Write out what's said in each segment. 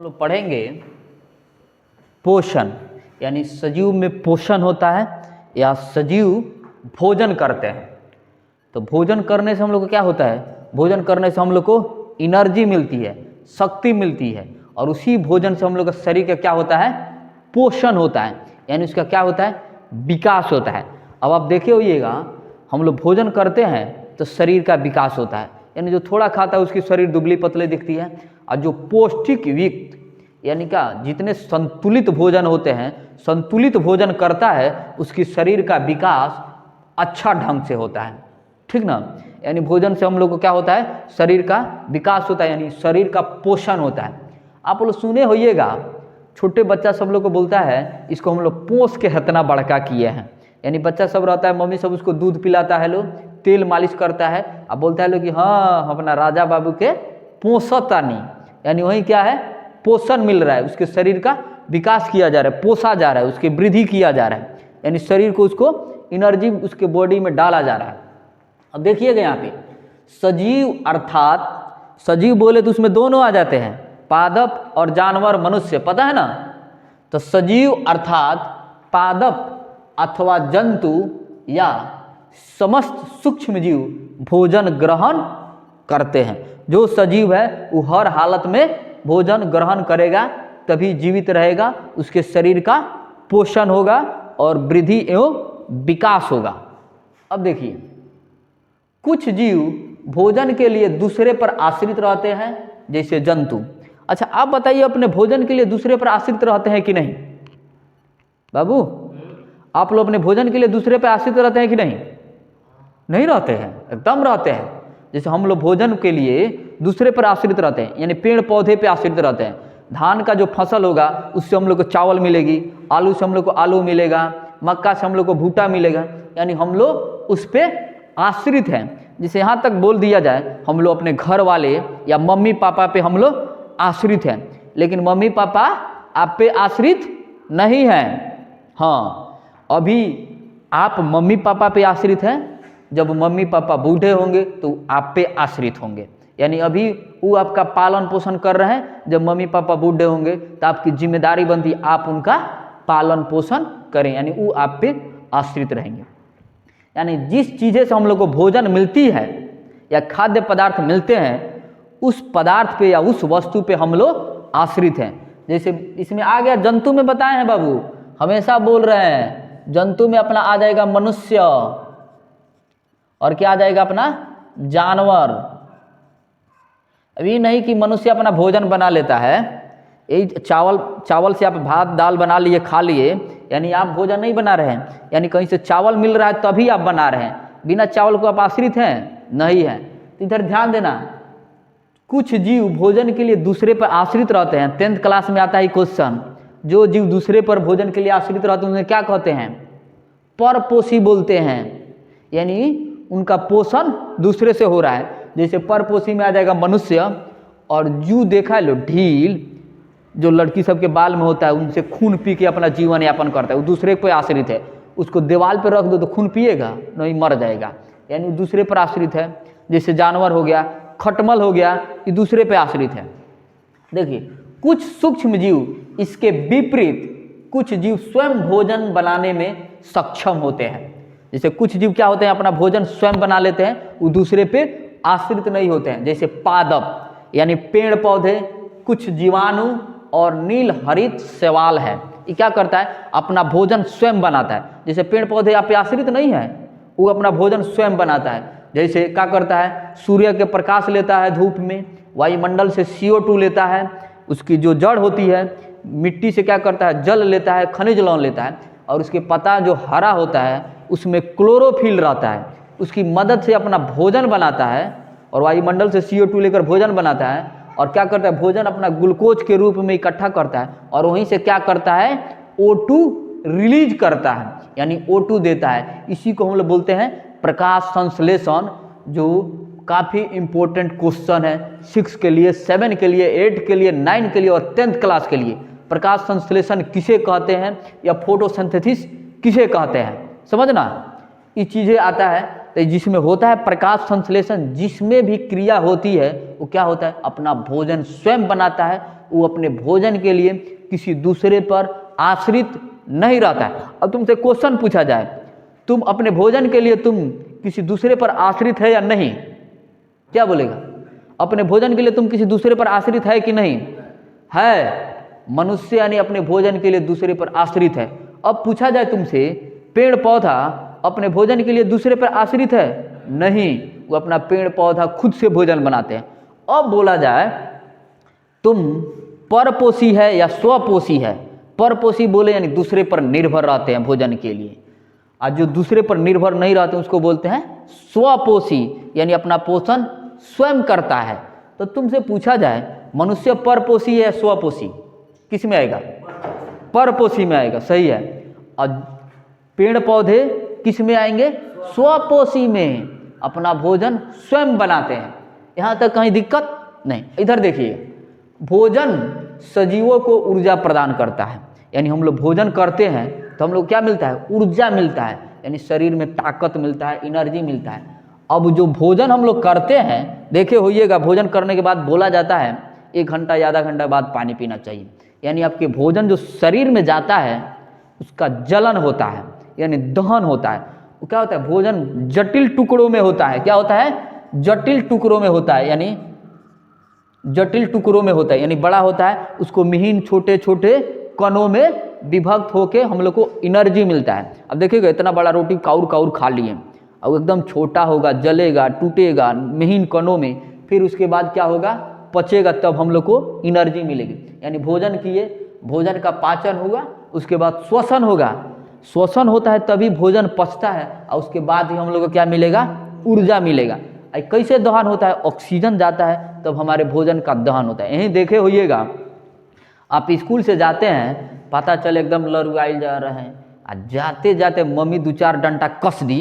लोग पढ़ेंगे पोषण, यानी सजीव में पोषण होता है या सजीव भोजन करते हैं। तो भोजन करने से हम लोग को क्या होता है? भोजन करने से हम लोग को एनर्जी मिलती है, शक्ति मिलती है, और उसी भोजन से हम लोग का शरीर का क्या होता है? पोषण होता है, यानी उसका क्या होता है? विकास होता है। अब आप देखे होइएगा, हम लोग भोजन करते हैं तो शरीर का विकास होता है, यानी जो थोड़ा खाता है उसकी शरीर दुबली पतली दिखती है, और जो पौष्टिक युक्त यानी क्या जितने संतुलित भोजन होते हैं, संतुलित भोजन करता है, उसकी शरीर का विकास अच्छा ढंग से होता है। ठीक ना? यानी भोजन से हम लोग को क्या होता है? शरीर का विकास होता है, यानी शरीर का पोषण होता है। आप लोग सुने होइएगा, छोटे बच्चा सब लोग को बोलता है इसको हम लोग पोस के हतना बड़का किए हैं। यानी बच्चा सब रहता है, मम्मी सब उसको दूध पिलाता है, लोग तेल मालिश करता है, अब बोलता है लोग कि हाँ अपना राजा बाबू के पोसतानी, यानी वही क्या है? पोषण मिल रहा है, उसके शरीर का विकास किया जा रहा है, पोसा जा रहा है, उसकी वृद्धि किया जा रहा है, यानी शरीर को उसको एनर्जी उसके बॉडी में डाला जा रहा है। अब देखिएगा यहाँ पे सजीव, अर्थात सजीव बोले तो उसमें दोनों आ जाते हैं, पादप और जानवर, मनुष्य, पता है ना? तो सजीव अर्थात पादप अथवा जंतु या समस्त सूक्ष्म जीव भोजन ग्रहण करते हैं। जो सजीव है वो हर हालत में भोजन ग्रहण करेगा, तभी जीवित रहेगा, उसके शरीर का पोषण होगा और वृद्धि एवं विकास होगा। अब देखिए, कुछ जीव भोजन के लिए दूसरे पर आश्रित रहते हैं, जैसे जंतु। अच्छा आप बताइए, अपने भोजन के लिए दूसरे पर आश्रित रहते हैं कि नहीं? बाबू, आप लोग अपने भोजन के लिए दूसरे पर आश्रित रहते हैं कि नहीं? नहीं रहते हैं, एकदम रहते हैं। जैसे हम लोग भोजन के लिए दूसरे पर आश्रित रहते हैं, यानी पेड़ पौधे पे आश्रित रहते हैं। धान का जो फसल होगा उससे हम लोग को चावल मिलेगी, आलू से हम लोग को आलू मिलेगा, मक्का से हम लोग को भुट्टा मिलेगा, यानी हम लोग उस पर आश्रित हैं। जिसे यहाँ तक बोल दिया जाए, हम लोग अपने घर वाले या मम्मी पापा पे हम लोग आश्रित हैं, लेकिन मम्मी पापा आप पे आश्रित नहीं हैं। हाँ, अभी आप मम्मी पापा पे आश्रित हैं, जब मम्मी पापा बूढ़े होंगे तो आप पे आश्रित होंगे, यानी अभी वो आपका पालन पोषण कर रहे हैं, जब मम्मी पापा बूढ़े होंगे तो आपकी जिम्मेदारी बनती है आप उनका पालन पोषण करें, यानी वो आप पे आश्रित रहेंगे। यानी जिस चीज़ें से हम लोग को भोजन मिलती है या खाद्य पदार्थ मिलते हैं, उस पदार्थ पे या उस वस्तु पे हम लोग आश्रित हैं। जैसे इसमें आ गया जंतु में बताए हैं बाबू, हमेशा बोल रहे हैं जंतु में अपना आ जाएगा मनुष्य, और क्या आ जाएगा अपना? जानवर। अभी नहीं कि मनुष्य अपना भोजन बना लेता है, यही चावल से आप भात दाल बना लिए, खा लिए, यानी आप भोजन नहीं बना रहे हैं, यानी कहीं से चावल मिल रहा है तभी आप बना रहे हैं, बिना चावल को आप आश्रित हैं? नहीं है। तो इधर ध्यान देना, कुछ जीव भोजन के लिए दूसरे पर आश्रित रहते हैं। 10th क्लास में आता है क्वेश्चन, जो जीव दूसरे पर भोजन के लिए आश्रित रहते हैं उन्हें क्या कहते हैं? परपोषी बोलते हैं, यानी उनका पोषण दूसरे से हो रहा है। जैसे परपोषी में आ जाएगा मनुष्य, और जू देखा लो ढील, जो लड़की सबके बाल में होता है, उनसे खून पी के अपना जीवन यापन करता है, वो दूसरे पर आश्रित है। उसको दीवार पर रख दो तो खून पिएगा नहीं, मर जाएगा, यानी दूसरे पर आश्रित है। जैसे जानवर हो गया, खटमल हो गया, ये दूसरे पर आश्रित है। देखिए, कुछ सूक्ष्म जीव इसके विपरीत, कुछ जीव स्वयं भोजन बनाने में सक्षम होते हैं। जैसे कुछ जीव क्या होते हैं, अपना भोजन स्वयं बना लेते हैं, वो दूसरे पे आश्रित नहीं होते हैं। जैसे पादप यानी पेड़ पौधे, कुछ जीवाणु और नील हरित शैवाल है, ये क्या करता है? अपना भोजन स्वयं बनाता है। जैसे पेड़ पौधे आप पे आश्रित नहीं है, वो अपना भोजन स्वयं बनाता है। जैसे क्या करता है? सूर्य के प्रकाश लेता है धूप में, वायुमंडल से CO2 लेता है, उसकी जो जड़ होती है मिट्टी से क्या करता है? जल लेता है, खनिज लवण लेता है, और उसके पत्ता जो हरा होता है उसमें क्लोरोफिल रहता है, उसकी मदद से अपना भोजन बनाता है, और वायुमंडल से CO2 लेकर भोजन बनाता है, और क्या करता है? भोजन अपना ग्लूकोज के रूप में इकट्ठा करता है, और वहीं से क्या करता है? O2 रिलीज करता है, यानी O2 देता है। इसी को हम लोग बोलते हैं प्रकाश संश्लेषण, जो काफ़ी इम्पोर्टेंट क्वेश्चन है 6 के लिए, 7 के लिए, 8 के लिए, 9 के लिए और 10th क्लास के लिए। प्रकाश संश्लेषण किसे कहते हैं या फोटोसिंथेसिस किसे कहते हैं, समझना। ये चीज़ें आता है तो जिसमें होता है प्रकाश संश्लेषण, जिसमें भी क्रिया होती है वो क्या होता है? अपना भोजन स्वयं बनाता है, वो अपने भोजन के लिए किसी दूसरे पर आश्रित नहीं रहता है। अब तुमसे क्वेश्चन पूछा जाए, तुम अपने भोजन के लिए तुम किसी दूसरे पर आश्रित है या नहीं, क्या बोलेगा? अपने भोजन के लिए तुम किसी दूसरे पर आश्रित है कि नहीं? है। मनुष्य यानी अपने भोजन के लिए दूसरे पर आश्रित है। अब पूछा जाए तुमसे, पेड़ पौधा अपने भोजन के लिए दूसरे पर आश्रित है? नहीं, वो अपना पेड़ पौधा खुद से भोजन बनाते हैं। अब बोला जाए तुम परपोषी है या स्वपोषी है? परपोषी बोले यानी दूसरे पर निर्भर रहते हैं भोजन के लिए, और जो दूसरे पर निर्भर नहीं रहते उसको बोलते हैं स्वपोषी, यानी अपना पोषण स्वयं करता है। तो तुमसे पूछा जाए मनुष्य परपोषी है या स्वपोषी, किस में आएगा? परपोषी में आएगा, सही है। और पेड़ पौधे किस में आएंगे? स्वपोषी में, अपना भोजन स्वयं बनाते हैं। यहाँ तक कहीं दिक्कत नहीं। इधर देखिए, भोजन सजीवों को ऊर्जा प्रदान करता है, यानी हम लोग भोजन करते हैं तो हम लोग क्या मिलता है? ऊर्जा मिलता है, यानी शरीर में ताकत मिलता है, एनर्जी मिलता है। अब जो भोजन हम लोग करते हैं, देखे होइएगा भोजन करने के बाद बोला जाता है 1 घंटा या आधा घंटा बाद पानी पीना चाहिए, यानी आपके भोजन जो शरीर में जाता है उसका जलन होता है, यानी दहन होता है। वो क्या होता है? भोजन जटिल टुकड़ों में होता है। क्या होता है? जटिल टुकड़ों में होता है, यानी जटिल टुकड़ों में होता है, यानी बड़ा होता है, उसको महीन छोटे छोटे कणों में विभक्त होके हम लोग को एनर्जी मिलता है। अब देखिएगा इतना बड़ा रोटी काउर काउर खा लिए, और एकदम छोटा होगा, जलेगा, टूटेगा महीन कणों में, फिर उसके बाद क्या होगा? पचेगा, तब हम लोग को एनर्जी मिलेगी। यानी भोजन किए, भोजन का पाचन होगा, उसके बाद श्वसन होगा, श्वसन होता है तभी भोजन पचता है, और उसके बाद ही हम लोग को क्या मिलेगा? ऊर्जा मिलेगा। कैसे दहन होता है? ऑक्सीजन जाता है तब हमारे भोजन का दहन होता है। यहीं देखे होइएगा, आप स्कूल से जाते हैं, पता चले एकदम लरुआइल जा रहे हैं, और जाते जाते मम्मी 2-4 डंडा कस दी,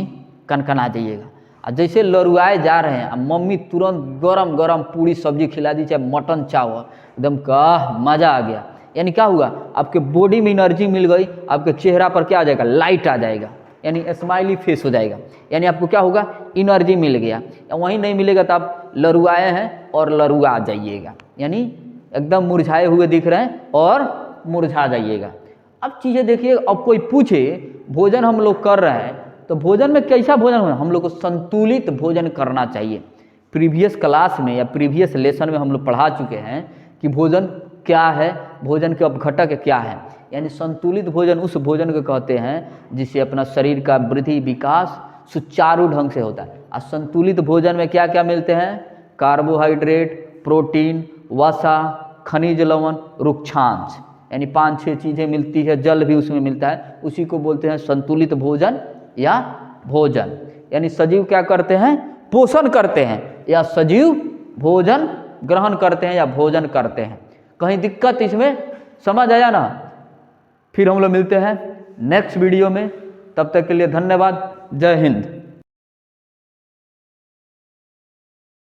कनकना जाइएगा। और जैसे लरुआए जा रहे हैं, मम्मी तुरंत गरम गरम पूरी सब्जी खिला दी, चाहे मटन चावल, एकदम का मज़ा आ गया। यानी क्या हुआ? आपके बॉडी में एनर्जी मिल गई, आपके चेहरा पर क्या आ जाएगा? लाइट आ जाएगा, यानी स्माइली फेस हो जाएगा, यानी आपको क्या होगा? एनर्जी मिल गया। वहीं नहीं मिलेगा तो आप लरुआए हैं और लरुआ जाइएगा, यानी एकदम मुरझाए हुए दिख रहे हैं और मुरझा जाइएगा। अब चीज़ें देखिए, अब कोई पूछे भोजन हम लोग कर रहे हैं तो भोजन में कैसा भोजन होना? हम लोग को संतुलित भोजन करना चाहिए। प्रीवियस क्लास में या प्रीवियस लेसन में हम लोग पढ़ा चुके हैं कि भोजन क्या है, भोजन के अपघटक क्या है। यानी संतुलित भोजन उस भोजन को कहते हैं जिससे अपना शरीर का वृद्धि विकास सुचारू ढंग से होता है। और संतुलित भोजन में क्या क्या मिलते हैं? कार्बोहाइड्रेट, प्रोटीन, वसा, खनिज लवण, रुक्षांश, यानी 5-6 चीज़ें मिलती है, जल भी उसमें मिलता है। उसी को बोलते हैं संतुलित भोजन या भोजन। यानी सजीव क्या करते हैं? पोषण करते हैं, या सजीव भोजन ग्रहण करते हैं या भोजन करते हैं। कहीं दिक्कत इसमें समझ आया ना? फिर हम लोग मिलते हैं नेक्स्ट वीडियो में, तब तक के लिए धन्यवाद। जय हिंद।